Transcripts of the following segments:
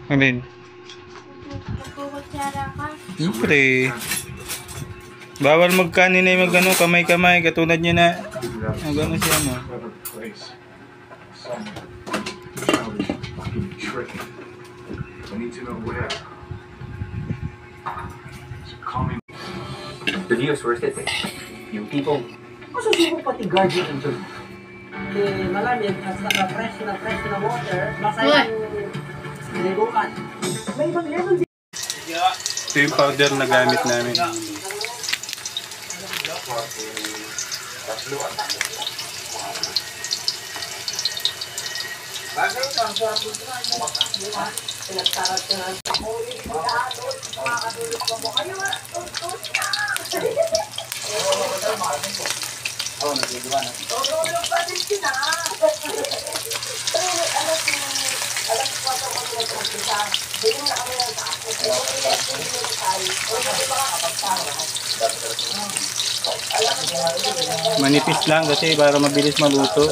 Alin? Siyempre. Bawal magkanin na mag ano, kamay-kamay. Katulad niya na. Gano'n siya no. The view is worth it. Yung people. Masusuko pati guardian ito. Malamig at naka-fresh na water. Basta yung niliguan. May ibang level din. Ito yung powder na gamit namin. Manipis lang kasi para mabilis maluto.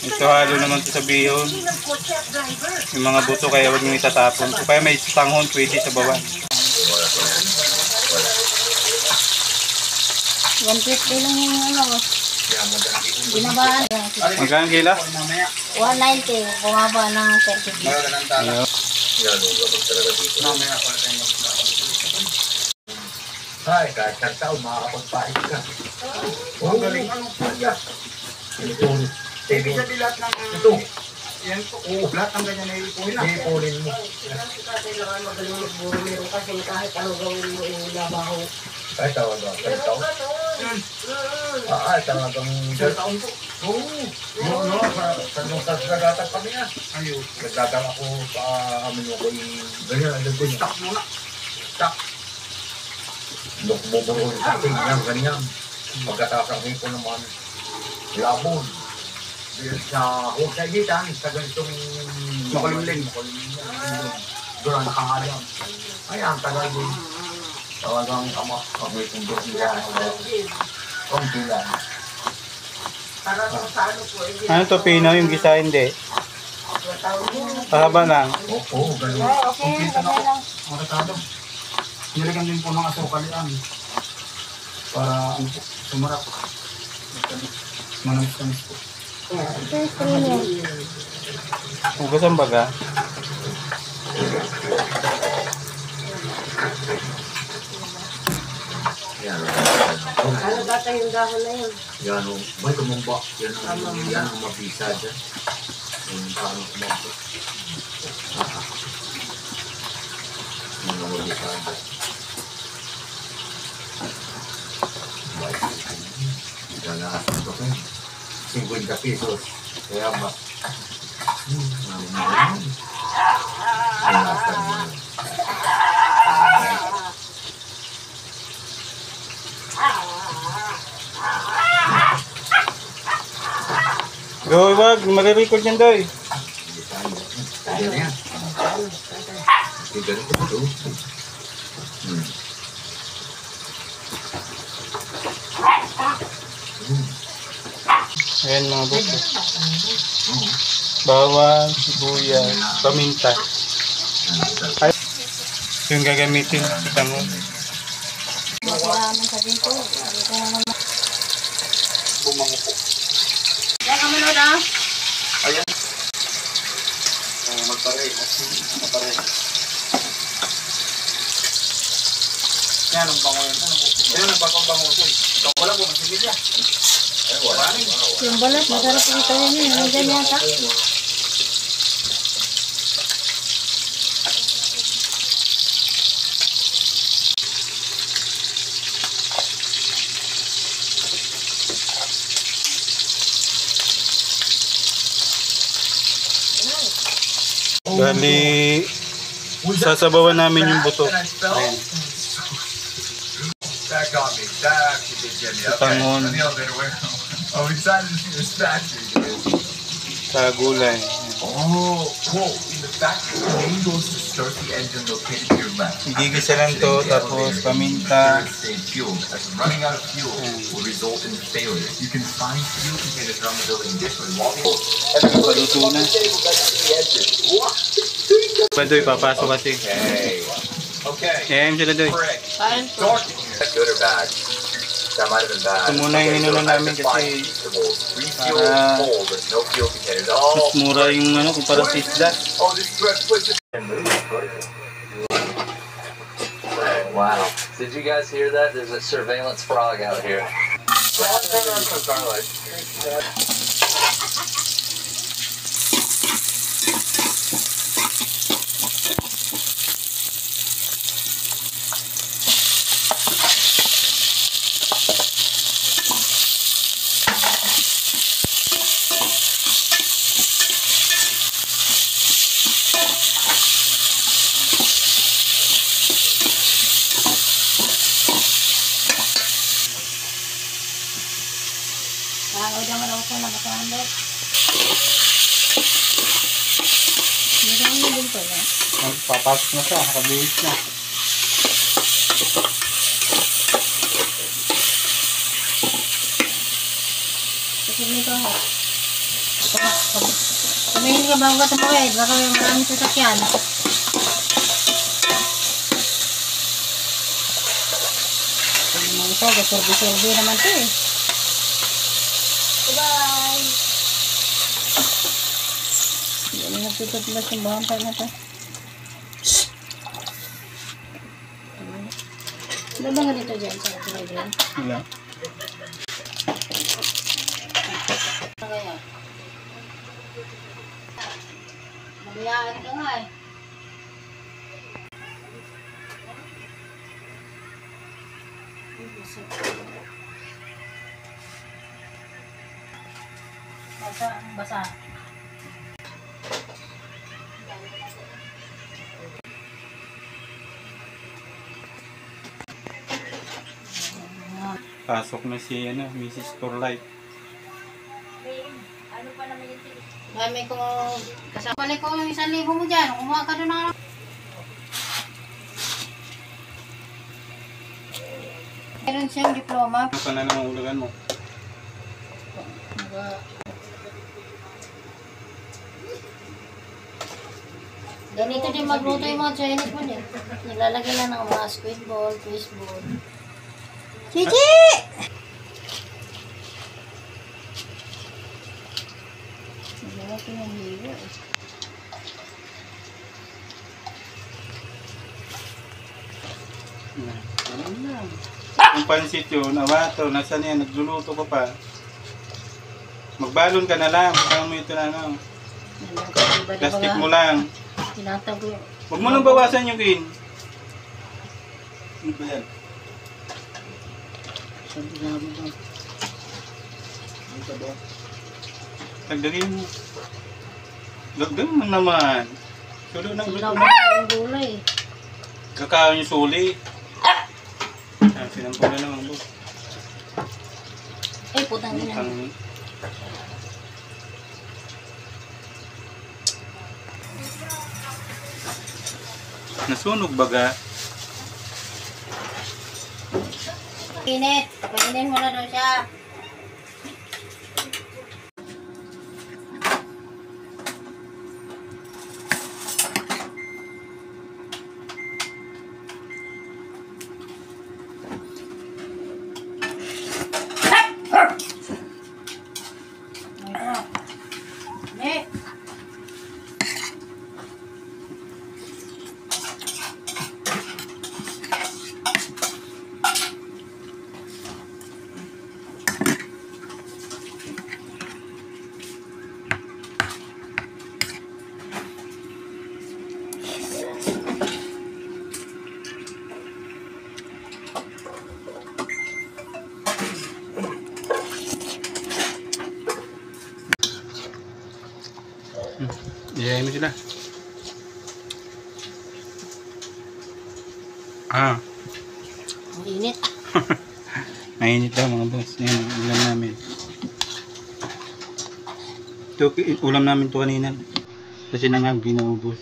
Ito halo naman ito sa bihon. Yung mga buto kaya huwag nyo itatapon. O kaya may tanghon pwede sa baba. 150 lang yung ano. Binabaan. Magkano kila? 190. Bumaba ng 30. Ayaw. Ay, kahit kagtaon, makakapagpahit ka. Oo, galing. Anong kuya? Ito. Ibig sabihin lahat ng... Ito. Yan po. Oo, lahat ng ganyan na ipunin na. Ipunin mo. Kailangan magaling magburo meron kasi kahit ano gawin mo yung labaho. Ay, tawag ba? Kagtaon? Ay, talagang... Kagtaon po. Oo. No, sa nagagatan kami nga. Ayun. Nagdagang ako sa amin ako yung... Ganyan, nagdagang. Stop muna. Stop. Bumubuo sa ating ganyan. Pagkatapos ko naman labon. Sa huwag sa igitan, sa ganitong makulimlim. Doon nakahalang. Ayan, tagal din. Talagang kama. Kami kung doon niya. Konti lang. Ano to, pinaw yung gisa hindi? Pahaba lang. Oo, ganun. Okay, lang. Maratado. Nilagyan din po ng asukal yan. Para ano po, sumarap. Manamis-tamis po. Ito yung premium. Hugas ang baga. Yan. Ano bata yung dahon na yun? Yan o. May kumumba. Yan ang mabisa dyan. Yung parang kumumba. Yan ang mabisa dyan. Ganasan ko ito. 50 pesos. Kaya ba? Ganasan mo. Go, wag. Marirecord yan, Doy. Kaya na yan. Kaya ganito ito. Ayan mga buko. Bawang, sibuyas, paminta. Ay, ito yung gagamitin. Kita mo. Masaman sa dito. Dito naman. Bumango po. Yan kami na na. Ayan. Magpare. Magpare. Yan ang bango yan. Yan ang bango ito eh. Wala po, masigil yan. Yung balat, masarap ito yun. Nandiyan yata. Bali, sasabawan namin yung buto. Ayan. That got me. That actually did get me. Tangon. Let me elevator where? Oh, we decided to see this factory, dude. Sa gulay. Oh, cool. In the factory, the main goal is to start the engine located to your left. Igigisa lang to, tapos paminta. Save fuel, as running out of fuel will result in failure. You can find fuel containers around the building additionally while the Paluto na. Badoy, papasok kasi. Okay. Ayan sila doy. Correct. Kain po. Dark in here. Good or bad? That might have been bad. Ito muna yung inuna namin kasi Refuel para full, there's no fuel containers. mas mura yung ano, kumpara sa isda. Oh, this is right. Wait, this. Wow. Did you guys hear that? There's a surveillance frog out here. Kaya naman ako sa nakasandok. Meron mo din pala. Papasok na siya, nakabihis na. Kasi nito ako. Kumain ka bago ka tumawid. Baka may maraming sasakyan. Kung mga ito, gasurbi-surbi naman ito eh. Bye! Hindi na nagtututlas yung bumper na ito. Ano ba nga dito dyan sa playground? Wala. Ano kaya? Mabiyaan ka nga eh. Basa, ang basa. Pasok na si Mrs. Turlight. Dami ko kasama ko yung 1,000 mo dyan. Kumuha ka doon na. Meron siyang diploma. Ano ka na ng ulagan mo? Ganito din magluto yung mga Chinese mo din. Nilalagay lang ng mga squid ball, fish ball. Chichi! Nagawa ko yung ligo eh. Ano lang. Yung pansit yun, awato, nasaan yan, nagluluto ka pa. Magbalon ka na lang, kaya mo ito na ano. Plastic mo lang. Tinatago yun. Huwag mo nang bawasan yung kin. Ano ba yan? Sabi na mo ba? Ano ka ba? Tagdagin mo. Dagdag mo naman. Sulo na, Silaw luto na na. yung gulay. Kakao yung suli. Sinampula naman po. Eh, putang ina. Nasunog baga. Init. Painin mo na daw siya. Ito. Iyayin mo sila. Ah, Ang init. mainit daw mga boss. Yan, ang ulam namin. Ito, ulam namin to kanina. Kasi nangag, ginaubos.